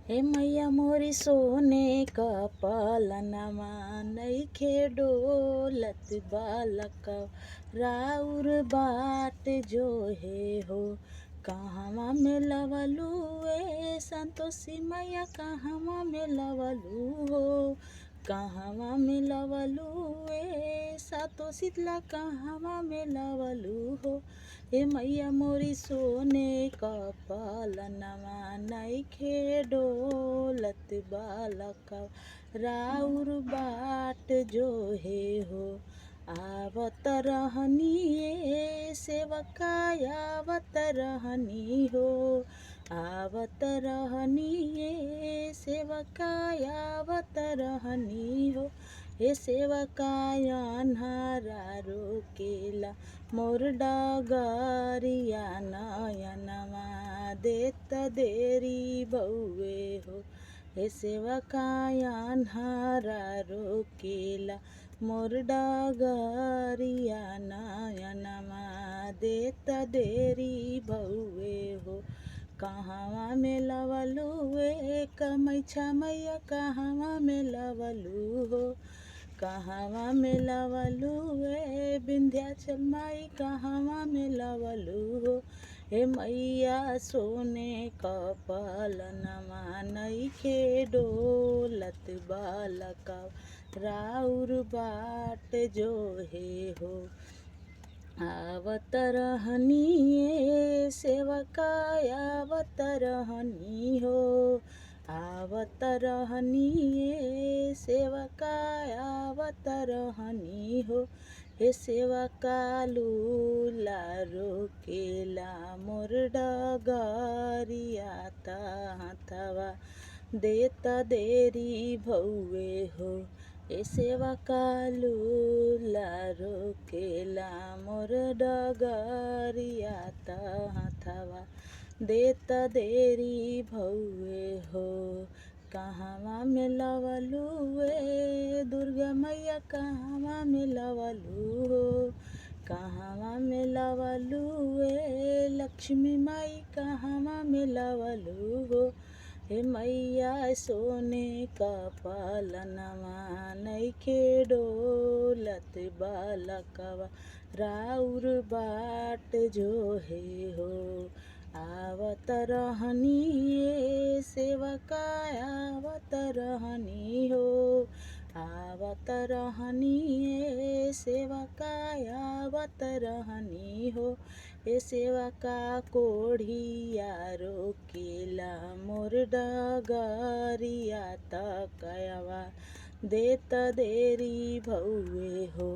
हे मैया मोरी सोने का पालनमा नइखे डोलत बालका राउर बाट जो है हो। कहवा में लवलू ए संतोषी मैया कहवा में लवलू हो। कहवा में लवलू ए सातो शीतला कहवा में लवलू हो। हे मैया मोरी सोने का पालनमा नइखे डोलत बालका राउर बाट जो है हो। आवत रहनी सेवका आवत रहनी हो। आवत रहनी सेवका आवत रहनी हो। हे सेवका अन्हारा रोकेला मोर डगरिया नयनमा देत देरी बउए हो। हे सेवका अन्हारा रोकेला मोर डगरिया नयनमा देत देरी बउए हो। कहवा में लवलू ए कमैछा मैया कहवा में लवलू हो। कहवा में लवलू ए विंध्याचल माई कहवा में लवलू हो। हे मैया सोने का पालनमा नइखे डोलत बालका राउर बाट जो है हो। आवत रहनी सेवका आवत रहनी हो। आवत रहनी सेवका आवत रहनी हो। हे सेवका लूला रोकेला मोर डगरिया हाथवा देत देरी भउए हो। हे सेवका लूला रोकेला मोर डगरिया हाथवा देत देरी भउए हो। कहवा में लवलू ए दुर्गा मैया कहवा में लवलू हो। कहवा में लवलू ए लक्ष्मी माई कहवा में लवलू हो। हे मैया सोने का पालनमा नइखे डोलत बालकवा राउर बाट जो है हो। आवत रहनी सेवका आवत रहनी हो। आवत रहनी सेवका आवत रहनी हो। हे सेवका कोढ़िया रोकेला मोर डगरिया तकवा देत देरी भउए हो।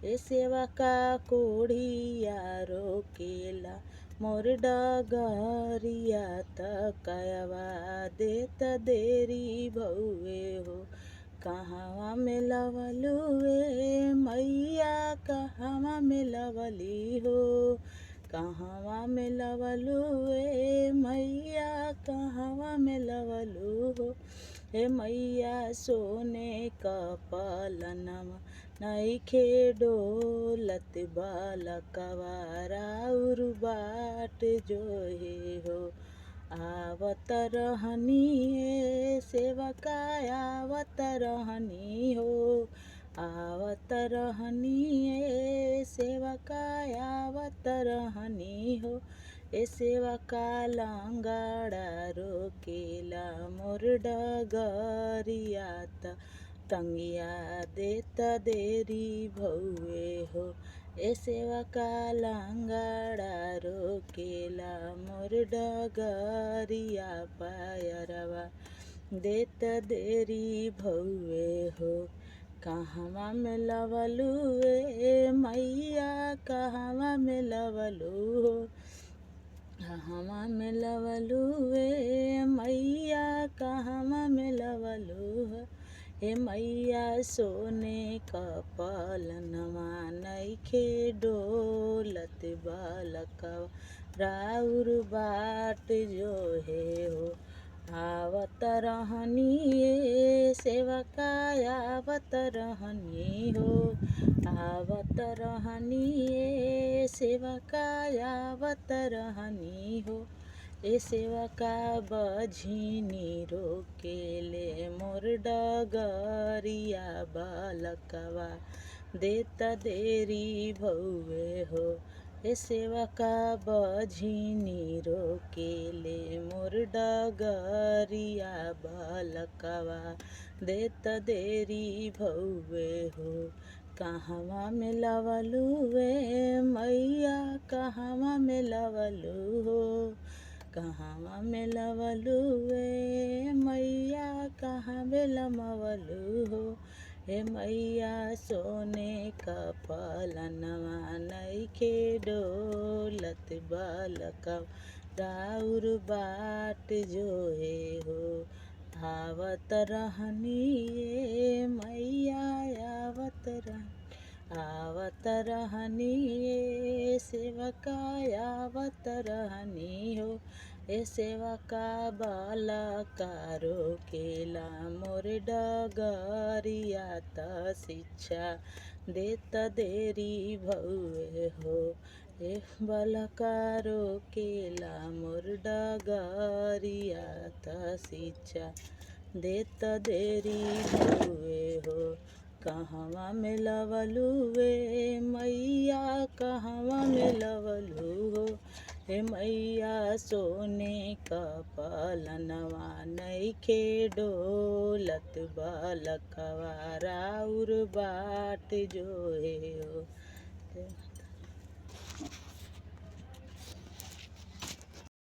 हे सेवका कोढ़िया रोकेला मोर डगरिया तकवा देत देरी भउए हो। कहवा में लवलू ए मैया कहवा में लवली हो। कहवा में लवलू ए मैया कहवा में लवलू हो। हे मैया सोने का पालनमा नइखे डोलत बालकवा राउर बाट जो है हो। आवत रहनी सेवका आवत रहनी हो। आवत रहनी सेवका आवत रहनी हो। हे सेवका लंगड़ा रोकेला मोर डगरिया टंगिया देत देरी भउए हो। हे सेवका लंगड़ा रोकेला मोर डगरिया पायरवा देत देरी भउए हो। कहवा में लवलू ए मैया कहवा में लवलू हो। कहवा में लवलू ए मैया कहवा में लवलू हो। हे मैया सोने का पालनमा नइखे डोलत बालकवा राउर बाट जो है हो। आवत रहनी सेवका आवत रहनी हो। आवत रहनी सेवका आवत रहनी हो। ए सेवा का बझिनी रोकेले मोर डगरिया बालकवा देता देरी भौवे हो। ए सेवा का बझिनी रोकेले मोर डगरिया बालकवा देता देरी भौवे हो। कहवा में लवलू वे मैया कहवा में लवलू हो। कहवा में लवलू वे मैया कहाँ में लमवलू हो। हे मैया सोने का पलनवा नइखे डोलत बालकवा राउर बाट जोहे हो। आवत रहनी ये मैया आवत रहनी ये सेवका आवत रहनी हो। ए सेवका बालका रोकेला मोर डगरिया त शिक्षा देता देरी भौवे हो। ए बालका रोकेला मोर डगरिया त शिक्षा देता देरी भौवे हो। कहवा में लवलू वे मैया कहवा में लवलू हो। हे मैया सोने का पलनवा नइखे डोलत बालकवा राउर बाट जोहे हो।